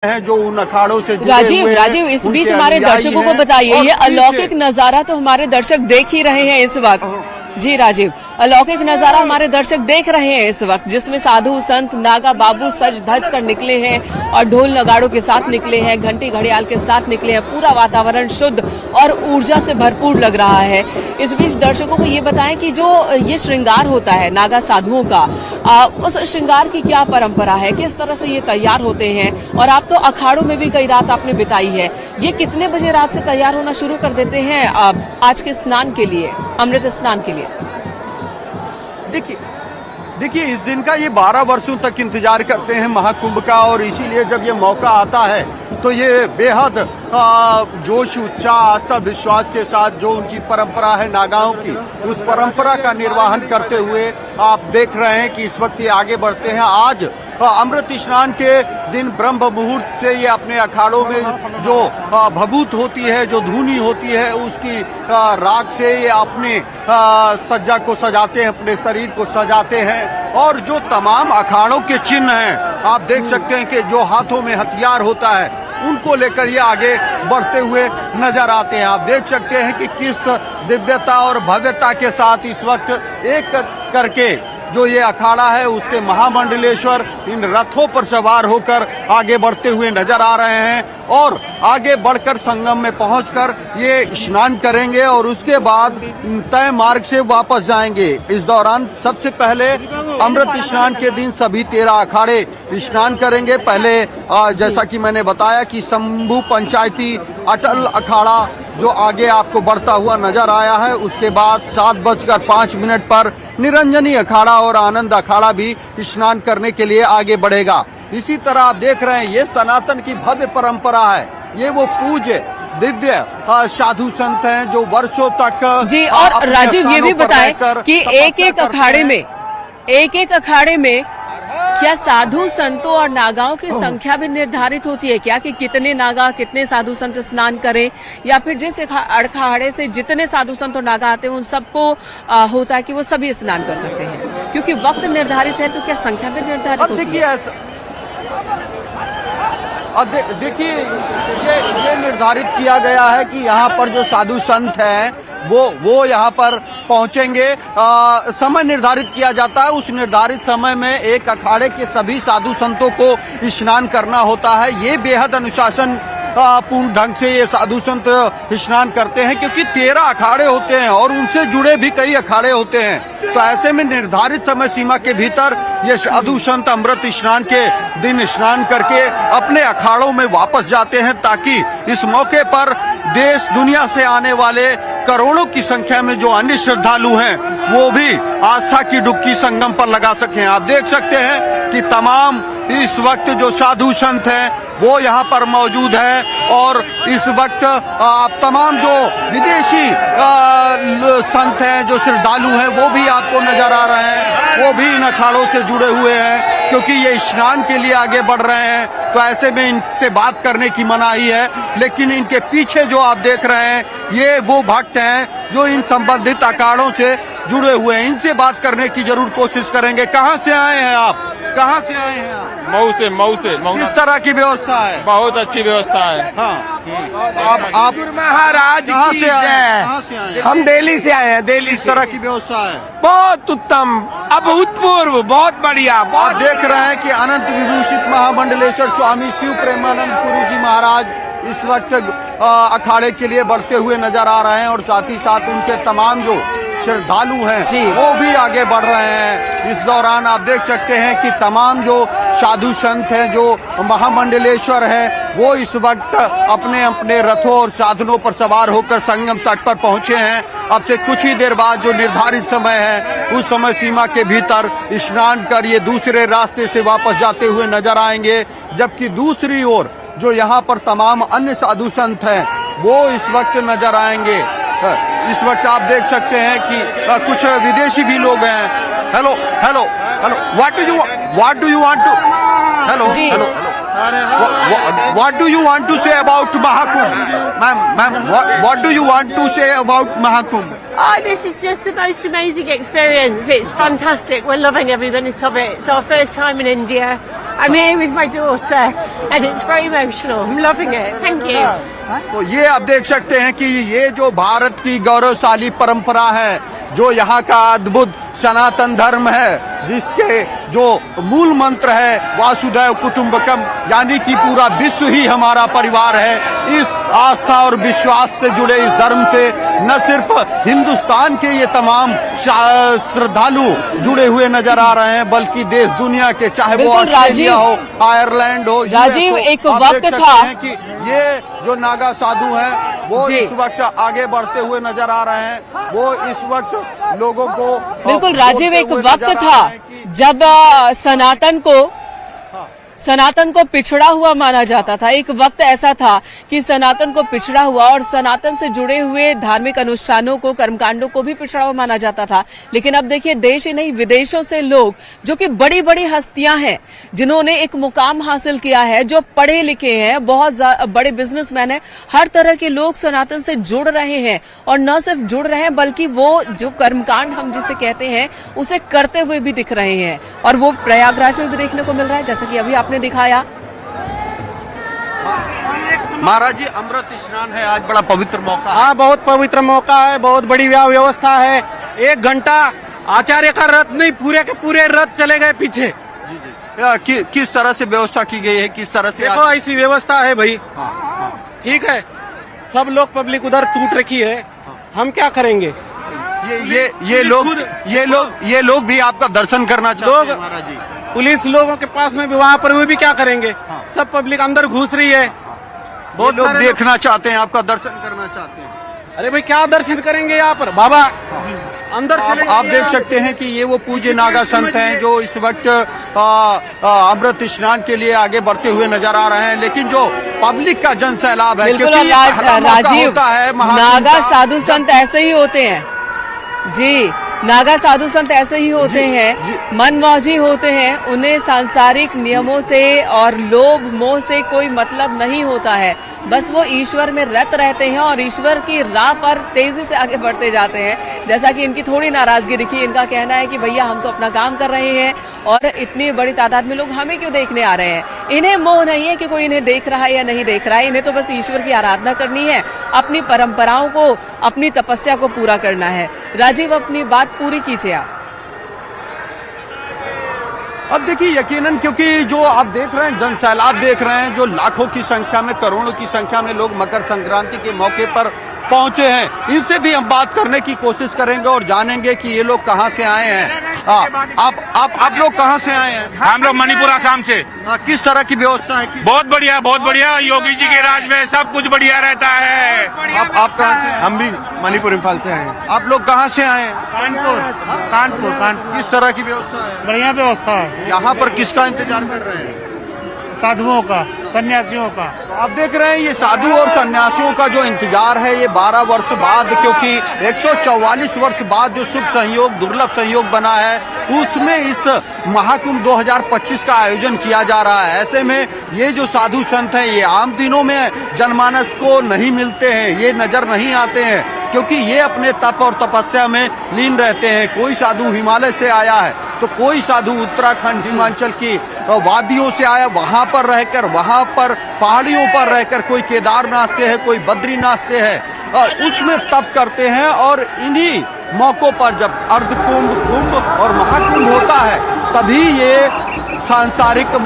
हैं जो उन अखाड़ों से जुड़े राजीव हुए हैं, राजीव इस उनके बीच हमारे अनुयायी दर्शकों को हैं। बताइए, और ये पीछे- अलौकिक नजारा तो हमारे दर्शक देख ही रहे हैं इस वक्त। जी राजीव, अलौकिक नजारा हमारे दर्शक देख रहे हैं इस वक्त, जिसमें साधु संत नागा बाबू सज धज कर निकले हैं और ढोल नगाड़ों के साथ निकले हैं, घंटी घड़ियाल के साथ निकले हैं। पूरा वातावरण शुद्ध और ऊर्जा से भरपूर लग रहा है। इस बीच दर्शकों को ये बताएं कि जो ये श्रृंगार होता है नागा साधुओं का, उस श्रृंगार की क्या परंपरा है, किस तरह से ये तैयार होते हैं। और आप तो अखाड़ों में भी कई रात आपने बिताई है, ये कितने बजे रात से तैयार होना शुरू कर देते हैं आज के स्नान के लिए, अमृत स्नान के लिए? देखिए इस दिन का ये 12 वर्षों तक इंतजार करते हैं महाकुंभ का, और इसीलिए जब ये मौका आता है तो ये बेहद जोश उत्साह आस्था विश्वास के साथ जो उनकी परंपरा है नागाओं की, उस परंपरा का निर्वहन करते हुए आप देख रहे हैं कि इस वक्त ये आगे बढ़ते हैं। आज अमृत स्नान के दिन ब्रह्म मुहूर्त से ये अपने अखाड़ों में जो भभूत होती है, जो धुनी होती है, उसकी राख से ये अपने सज्जा को सजाते हैं, अपने शरीर को सजाते हैं। और जो तमाम अखाड़ों के चिन्ह हैं, आप देख सकते हैं कि जो हाथों में हथियार होता है उनको लेकर ये आगे बढ़ते हुए नजर आते हैं। आप देख सकते हैं कि किस दिव्यता और भव्यता के साथ इस वक्त एक करके जो ये अखाड़ा है उसके महामंडलेश्वर इन रथों पर सवार होकर आगे बढ़ते हुए नजर आ रहे हैं, और आगे बढ़कर संगम में पहुंचकर ये स्नान करेंगे और उसके बाद तय मार्ग से वापस जाएंगे। इस दौरान सबसे पहले अमृत स्नान के दिन सभी 13 अखाड़े स्नान करेंगे। पहले जैसा कि मैंने बताया कि शंभू पंचायती अटल अखाड़ा जो आगे आपको बढ़ता हुआ नजर आया है, उसके बाद 7:05 पर निरंजनी अखाड़ा और आनंद अखाड़ा भी स्नान करने के लिए आगे बढ़ेगा। इसी तरह आप देख रहे हैं ये सनातन की भव्य परंपरा है, ये वो पूज्य दिव्य साधु संत हैं जो वर्षों तक जी। और राजीव ये भी बताएं कि एक एक अखाड़े में क्या साधु संतों और नागाओं की संख्या भी निर्धारित होती है क्या, कि कितने नागा कितने साधु संत स्नान करें, या फिर जिस अखाड़े से जितने साधु संत और नागा आते हैं उन सबको होता है कि वो सभी स्नान कर सकते हैं? क्योंकि वक्त निर्धारित है तो क्या संख्या भी निर्धारित होती है? देखिए ये निर्धारित किया गया है कि यहाँ पर जो साधु संत हैं वो यहाँ पर पहुंचेंगे। समय निर्धारित किया जाता है, उस निर्धारित समय में एक अखाड़े के सभी साधु संतों को स्नान करना होता है। ये बेहद अनुशासन पूर्ण ढंग से ये साधु संत स्नान करते हैं, क्योंकि 13 अखाड़े होते हैं और उनसे जुड़े भी कई अखाड़े होते हैं। तो ऐसे में निर्धारित समय सीमा के भीतर ये साधु संत अमृत स्नान के दिन स्नान करके अपने अखाड़ों में वापस जाते हैं, ताकि इस मौके पर देश दुनिया से आने वाले करोड़ों की संख्या में जो अन्य श्रद्धालु हैं वो भी आस्था की डुबकी संगम पर लगा सकें। आप देख सकते हैं कि तमाम इस वक्त जो साधु संत हैं वो यहाँ पर मौजूद हैं, और इस वक्त आप तमाम जो विदेशी संत हैं जो श्रद्धालु हैं वो भी आपको नजर आ रहे हैं, वो भी इन अखाड़ों से जुड़े हुए हैं, क्योंकि ये स्नान के लिए आगे बढ़ रहे हैं। तो ऐसे में इनसे बात करने की मनाही है, लेकिन इनके पीछे जो आप देख रहे हैं ये वो भक्त हैं जो इन संबंधित अखाड़ों से जुड़े हुए हैं। इनसे बात करने की जरूर कोशिश करेंगे। कहाँ से आए हैं आप? कहाँ से आए हैं? मऊ से। किस तरह की व्यवस्था है? बहुत अच्छी व्यवस्था है। हाँ। आप महाराज कहाँ की से आए हैं? जय। कहाँ से आए हैं? हम दिल्ली से आए हैं। दिल्ली किस तरह की व्यवस्था है? बहुत उत्तम, अभूतपूर्व, बहुत बढ़िया। आप देख रहे हैं कि अनंत विभूषित महामंडलेश्वर स्वामी शिव प्रेमानंद गुरु जी महाराज इस वक्त अखाड़े के लिए बढ़ते हुए नजर आ रहे हैं, और साथ ही साथ उनके तमाम जो श्रद्धालु हैं वो भी आगे बढ़ रहे हैं। इस दौरान आप देख सकते हैं कि तमाम जो साधु संत हैं जो महामंडलेश्वर हैं वो इस वक्त अपने अपने रथों और साधनों पर सवार होकर संगम तट पर पहुंचे हैं। अब से कुछ ही देर बाद जो निर्धारित समय है उस समय सीमा के भीतर स्नान कर ये दूसरे रास्ते से वापस जाते हुए नजर आएंगे, जबकि दूसरी ओर जो यहाँ पर तमाम अन्य साधु संत हैं वो इस वक्त नजर आएंगे। इस वक्त आप देख सकते हैं कि कुछ विदेशी भी लोग हैं। Hello hello hello, what do you want to hello hello what do you want to say about Mahakumbh? Ma'am, what do you want to say about Mahakumbh? Oh, this is just the most amazing experience. It's fantastic. We're loving every minute of it. It's our first time in India, I'm here with my daughter, and it's very emotional. I'm loving it. Thank you. तो ये आप देख सकते हैं कि ये जो भारत की गौरवशाली परंपरा है, जो यहाँ का अद्भुत सनातन धर्म है, जिसके जो मूल मंत्र है वासुदैव कुटुंबकम, यानी कि पूरा विश्व ही हमारा परिवार है। इस आस्था और विश्वास से जुड़े इस धर्म से न सिर्फ हिंदुस्तान के ये तमाम श्रद्धालु जुड़े हुए नजर आ रहे हैं, बल्कि देश दुनिया के, चाहे वो बिल्कुल ऑस्ट्रेलिया हो, आयरलैंड हो, राजीव, US हो, एक आप वक्त देख सकते था हैं कि ये जो नागा साधु हैं वो इस वक्त आगे बढ़ते हुए नजर आ रहे हैं। वो इस वक्त लोगों को बिल्कुल राजीव, एक बोलते हुए वक्त नजर आ था रहे हैं कि जब सनातन को पिछड़ा हुआ माना जाता था। एक वक्त ऐसा था कि सनातन को पिछड़ा हुआ और सनातन से जुड़े हुए धार्मिक अनुष्ठानों को, कर्मकांडों को भी पिछड़ा हुआ माना जाता था। लेकिन अब देखिए, देश ही नहीं विदेशों से लोग, जो कि बड़ी बड़ी हस्तियां हैं, जिन्होंने एक मुकाम हासिल किया है, जो पढ़े लिखे हैं, बहुत बड़े बिजनेसमैन हैं, हर तरह के लोग सनातन से जुड़ रहे हैं। और न सिर्फ जुड़ रहे हैं, बल्कि वो जो कर्मकांड हम जिसे कहते हैं उसे करते हुए भी दिख रहे हैं। और वो प्रयागराज में भी देखने को मिल रहा है, जैसा कि अभी आपने दिखाया। महाराज जी, अमृत स्नान है आज, बड़ा पवित्र मौका। हाँ, बहुत पवित्र मौका है, बहुत बड़ी व्यवस्था है। 1 घंटा आचार्य का रथ नहीं, पूरे के पूरे रथ चले गए पीछे। किस तरह से व्यवस्था की गई है, किस तरह से? देखो, ऐसी व्यवस्था है भाई। ठीक है, सब लोग पब्लिक उधर टूट रखी है, हम क्या करेंगे? ये लोग भी आपका दर्शन करना चाहते हैं महाराज जी। पुलिस लोगों के पास में भी, वहाँ पर वो भी क्या करेंगे? सब पब्लिक अंदर घुस रही है। बहुत लोग देखना चाहते हैं, आपका दर्शन करना चाहते हैं। अरे भाई, क्या दर्शन करेंगे यहाँ पर बाबा? अंदर आप देख सकते हैं कि ये वो पूज्य नागा संत हैं जो इस वक्त अमृत स्नान के लिए आगे बढ़ते हुए नजर आ रहे हैं। लेकिन जो पब्लिक का जन सैलाब है, बिल्कुल क्योंकि ये पहला मौका राजीव, होता है नागा साधु संत ऐसे ही होते हैं जी। नागा साधु संत ऐसे ही होते हैं, मनमौजी होते हैं। उन्हें सांसारिक नियमों से और लोभ मोह से कोई मतलब नहीं होता है। बस वो ईश्वर में रत रहते हैं और ईश्वर की राह पर तेजी से आगे बढ़ते जाते हैं। जैसा कि इनकी थोड़ी नाराजगी दिखी, इनका कहना है कि भैया हम तो अपना काम कर रहे हैं और इतनी बड़ी तादाद में लोग हमें क्यों देखने आ रहे हैं। इन्हें मोह नहीं है कि कोई इन्हें देख रहा है या नहीं देख रहा है। इन्हें तो बस ईश्वर की आराधना करनी है, अपनी परंपराओं को, अपनी तपस्या को पूरा करना है। राजीव, अपनी बात पूरी कीजिए आप। अब देखिए, यकीनन क्योंकि जो आप देख रहे हैं, जन सैलाब देख रहे हैं, जो लाखों की संख्या में, करोड़ों की संख्या में लोग मकर संक्रांति के मौके पर पहुंचे हैं, इनसे भी हम बात करने की कोशिश करेंगे और जानेंगे कि ये लोग कहां से आए हैं। आप लोग कहां से आए हैं? हम लोग मणिपुर आसाम से। किस तरह की व्यवस्था है? बहुत बढ़िया, बहुत बढ़िया। योगी जी के राज में सब कुछ बढ़िया रहता है। आप कहां से? हम भी मणिपुर इम्फाल से आए हैं। आप लोग कहां से आए हैं? कानपुर। किस तरह की व्यवस्था है? बढ़िया व्यवस्था है। यहाँ पर किसका इंतजार कर रहे हैं? साधुओं का, सन्यासियों का। आप देख रहे हैं ये साधु और सन्यासियों का जो इंतजार है, ये 12 वर्ष बाद, क्योंकि 144 वर्ष बाद जो शुभ संयोग, दुर्लभ संयोग बना है, उसमें इस महाकुंभ 2025 का आयोजन किया जा रहा है। ऐसे में ये जो साधु संत हैं, ये आम दिनों में जनमानस को नहीं मिलते हैं, ये नजर नहीं आते हैं, क्योंकि ये अपने तप और तपस्या में लीन रहते हैं। कोई साधु हिमालय से आया है, तो कोई साधु उत्तराखंड, हिमाचल की वादियों से आया, वहां पर रहकर, वहां पर पहाड़ियों पर रहकर, कोई केदारनाथ से है, कोई बद्रीनाथ से है, उसमें तप करते हैं। और इन्हीं मौकों पर जब अर्धकुंभ, कुंभ और महाकुंभ होता है, तभी ये सांसारिक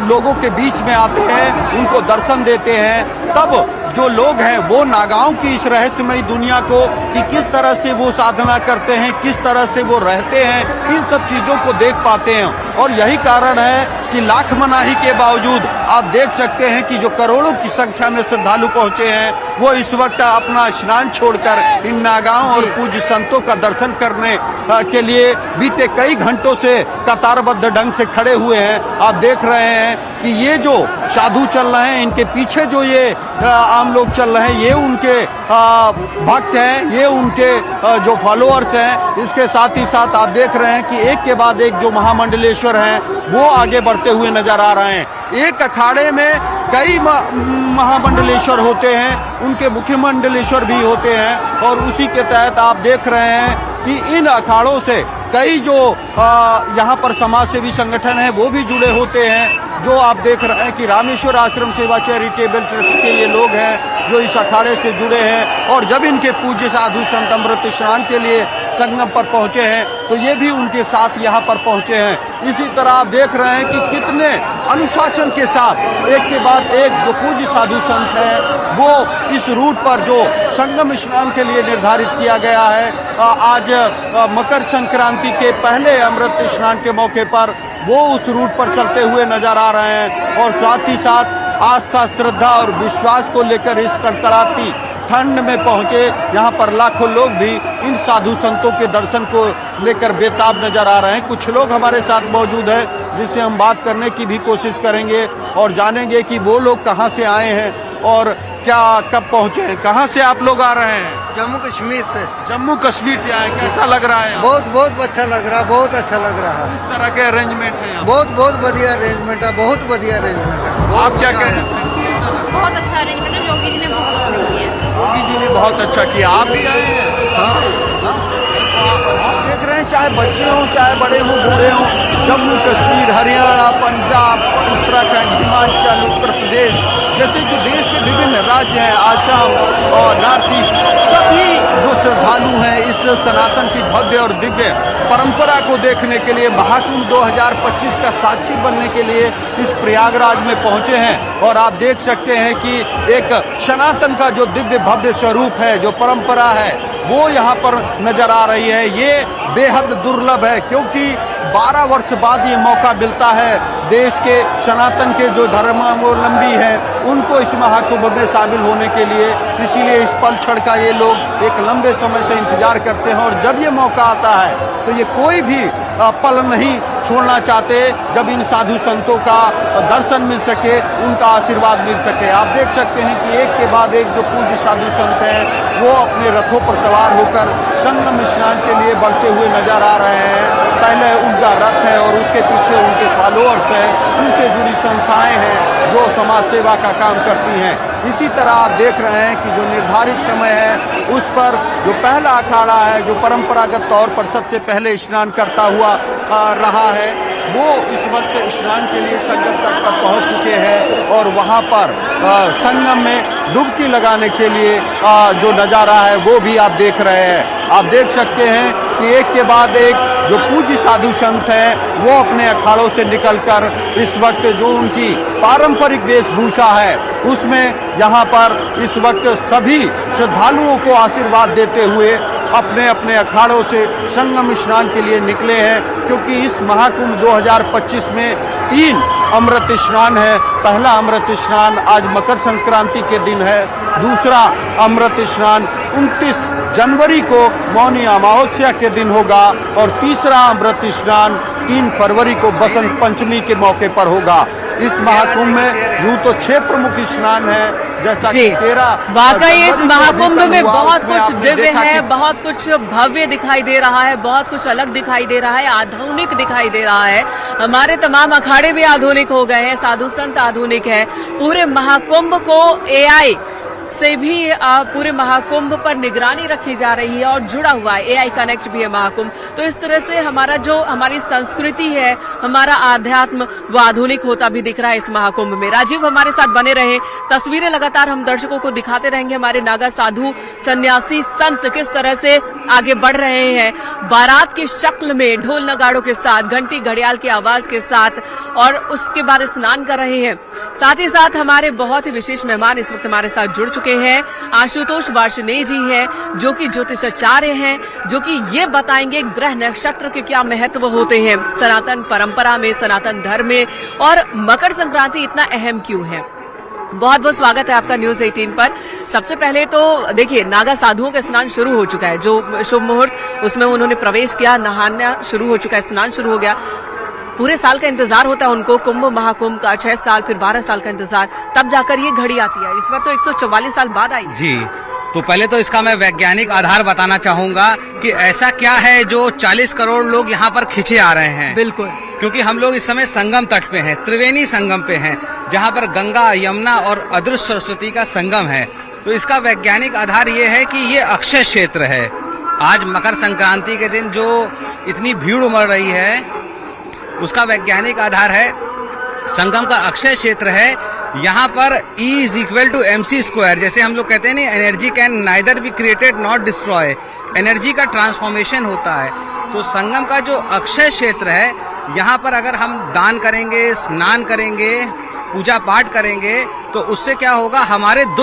लोगों के बीच में आते हैं, उनको दर्शन देते हैं। तब जो लोग हैं वो नागाओं की इस रहस्यमयी दुनिया को, कि किस तरह से वो साधना करते हैं, किस तरह से वो रहते हैं, इन सब चीजों को देख पाते हैं। और यही कारण है कि लाख मनाही के बावजूद आप देख सकते हैं कि जो करोड़ों की संख्या में श्रद्धालु पहुंचे हैं, वो इस वक्त अपना स्नान छोड़कर इन नागाओं और पूज्य संतों का दर्शन करने के लिए बीते कई घंटों से कतारबद्ध ढंग से खड़े हुए हैं। आप देख रहे हैं कि ये जो साधु चल रहे हैं, इनके पीछे जो ये आम लोग चल रहे हैं, ये उनके भक्त हैं, ये उनके जो फॉलोअर्स हैं। इसके साथ ही साथ आप देख रहे हैं कि एक के बाद एक जो महामंडलेश्वर हैं, वो आगे बढ़ते हुए नजर आ रहे हैं। एक अखाड़े में कई महामंडलेश्वर होते हैं, उनके मुख्य मंडलेश्वर भी होते हैं, और उसी के तहत आप देख रहे हैं कि इन अखाड़ों से कई जो यहाँ पर समाज सेवी संगठन है वो भी जुड़े होते हैं। जो आप देख रहे हैं कि रामेश्वर आश्रम सेवा चैरिटेबल ट्रस्ट के ये लोग हैं जो इस अखाड़े से जुड़े हैं, और जब इनके पूज्य साधु संत अमृत स्नान के लिए संगम पर पहुंचे हैं तो ये भी उनके साथ यहाँ पर पहुंचे हैं। इसी तरह आप देख रहे हैं कि कितने अनुशासन के साथ एक के बाद एक जो पूज्य साधु संत हैं वो इस रूट पर जो संगम स्नान के लिए निर्धारित किया गया है, आज मकर संक्रांति के पहले अमृत स्नान के मौके पर वो उस रूट पर चलते हुए नजर आ रहे हैं। और साथ ही साथ आस्था, श्रद्धा और विश्वास को लेकर इस कड़कड़ाती ठंड में पहुंचे यहाँ पर लाखों लोग भी इन साधु संतों के दर्शन को लेकर बेताब नजर आ रहे हैं। कुछ लोग हमारे साथ मौजूद हैं जिससे हम बात करने की भी कोशिश करेंगे और जानेंगे कि वो लोग कहाँ से आए हैं और क्या कब पहुंचे हैं। कहाँ से आप लोग आ रहे हैं? जम्मू कश्मीर से। जम्मू कश्मीर से आए, कैसा लग रहा है? बहुत अच्छा लग रहा है, बहुत अच्छा लग रहा है। इस तरह के अरेंजमेंट है? बहुत बढ़िया अरेंजमेंट है, बहुत बढ़िया अरेंजमेंट है। आप क्या कह रहे हैं? बहुत अच्छा अरेंजमेंट है, योगी जी ने बहुत अच्छा किया। योगी जी ने बहुत अच्छा किया। आप भी आए हैं? हाँ। आप देख रहे हैं, चाहे बच्चे हों, चाहे बड़े हों, बूढ़े हों, जम्मू कश्मीर, हरियाणा, पंजाब, उत्तराखंड, हिमाचल, उत्तर प्रदेश जैसे जो देश के विभिन्न राज्य हैं, आसाम और नॉर्थ ईस्ट, सभी जो श्रद्धालु हैं इस सनातन की भव्य और दिव्य परंपरा को देखने के लिए, महाकुंभ 2025 का साक्षी बनने के लिए इस प्रयागराज में पहुंचे हैं। और आप देख सकते हैं कि एक सनातन का जो दिव्य भव्य स्वरूप है, जो परंपरा है, वो यहाँ पर नजर आ रही है। ये बेहद दुर्लभ है क्योंकि 12 वर्ष बाद ये मौका मिलता है देश के सनातन के जो धर्मावलंबी हैं उनको इस महाकुंभ में शामिल होने के लिए। इसीलिए इस पल क्षण का ये लोग एक लंबे समय से इंतजार करते हैं और जब ये मौका आता है तो ये कोई भी पल नहीं छोड़ना चाहते जब इन साधु संतों का दर्शन मिल सके, उनका आशीर्वाद मिल सके। आप देख सकते हैं कि एक के बाद एक जो पूज्य साधु संत हैं वो अपने रथों पर सवार होकर संगम स्नान के लिए बढ़ते हुए नजर आ रहे हैं। पहले उनका रथ है और उसके पीछे उनके फॉलोअर्स हैं, उनसे जुड़ी संस्थाएं हैं जो समाज सेवा का काम करती हैं। इसी तरह आप देख रहे हैं कि जो निर्धारित समय है उस पर जो पहला अखाड़ा है, जो परंपरागत तौर पर सबसे पहले स्नान करता हुआ रहा है, वो इस वक्त स्नान के लिए संगम तट पर पहुंच चुके हैं और वहां पर संगम में डुबकी लगाने के लिए जो नज़ारा है वो भी आप देख रहे हैं। आप देख सकते हैं कि एक के बाद एक जो पूज्य साधु संत हैं वो अपने अखाड़ों से निकलकर इस वक्त जो उनकी पारंपरिक वेशभूषा है उसमें यहाँ पर इस वक्त सभी श्रद्धालुओं को आशीर्वाद देते हुए अपने अपने अखाड़ों से संगम स्नान के लिए निकले हैं। क्योंकि इस महाकुंभ 2025 में 3 अमृत स्नान है। पहला अमृत स्नान आज मकर संक्रांति के दिन है, दूसरा अमृत स्नान 29 जनवरी को मौनी अमावस्या के दिन होगा और तीसरा अमृत स्नान 3 फरवरी को बसंत पंचमी के मौके पर होगा। इस महाकुंभ में यूं तो 6 प्रमुख स्नान है जैसा कि 13 वाकई इस महाकुंभ में बहुत कुछ दिव्य है, बहुत कुछ भव्य दिखाई दे रहा है, बहुत कुछ अलग दिखाई दे रहा है, आधुनिक दिखाई दे रहा है। हमारे तमाम अखाड़े भी आधुनिक हो गए हैं, साधु संत आधुनिक है। पूरे महाकुंभ को AI से भी पूरे महाकुंभ पर निगरानी रखी जा रही है और जुड़ा हुआ है, AI कनेक्ट भी है महाकुंभ। तो इस तरह से हमारी संस्कृति है, हमारा आध्यात्म वो आधुनिक होता भी दिख रहा है इस महाकुंभ में। राजीव हमारे साथ बने रहे, तस्वीरें लगातार हम दर्शकों को दिखाते रहेंगे। हमारे नागा साधु सन्यासी संत किस तरह से आगे बढ़ रहे हैं बारात की शक्ल में, ढोल नगाड़ों के साथ, घंटी घड़ियाल की आवाज के साथ, और उसके बाद स्नान कर रहे हैं। साथ ही साथ हमारे बहुत ही विशेष मेहमान इस वक्त हमारे साथ जुड़ चुके हैं। आशुतोष वार्ष्णेय जी हैं जो कि ज्योतिषाचार्य हैं, जो कि ये बताएंगे ग्रह नक्षत्र के क्या महत्व होते हैं सनातन परंपरा में, सनातन धर्म में, और मकर संक्रांति इतना अहम क्यों है। बहुत बहुत स्वागत है आपका न्यूज 18 पर। सबसे पहले तो देखिए, नागा साधुओं का स्नान शुरू हो चुका है, जो शुभ मुहूर्त उसमें उन्होंने प्रवेश किया, नहाना शुरू हो चुका है, स्नान शुरू हो गया। पूरे साल का इंतजार होता है उनको, कुंभ महाकुंभ का 6 साल फिर 12 साल का इंतजार, तब जाकर ये घड़ी आती है। इस बार तो 144 साल बाद आई जी। तो पहले तो इसका मैं वैज्ञानिक आधार बताना चाहूंगा कि ऐसा क्या है जो 40 करोड़ लोग यहाँ पर खिंचे आ रहे हैं। बिल्कुल, क्योंकि हम लोग इस समय संगम तट पे हैं, त्रिवेणी संगम पे हैं, जहाँ पर गंगा, यमुना और अदृश्य सरस्वती का संगम है। तो इसका वैज्ञानिक आधार ये है कि ये अक्षय क्षेत्र है। आज मकर संक्रांति के दिन जो इतनी भीड़ उमड़ रही है उसका वैज्ञानिक आधार है, संगम का अक्षय क्षेत्र है। यहाँ पर E is equal to MC square, जैसे हम लोग कहते हैं ना, energy can neither be created not destroy, energy का ट्रांसफॉर्मेशन होता है। तो संगम का जो अक्षय क्षेत्र है, यहाँ पर अगर हम दान करेंगे, स्नान करेंगे, पूजा पाठ करेंगे, तो उससे क्या होगा, हमारे दुख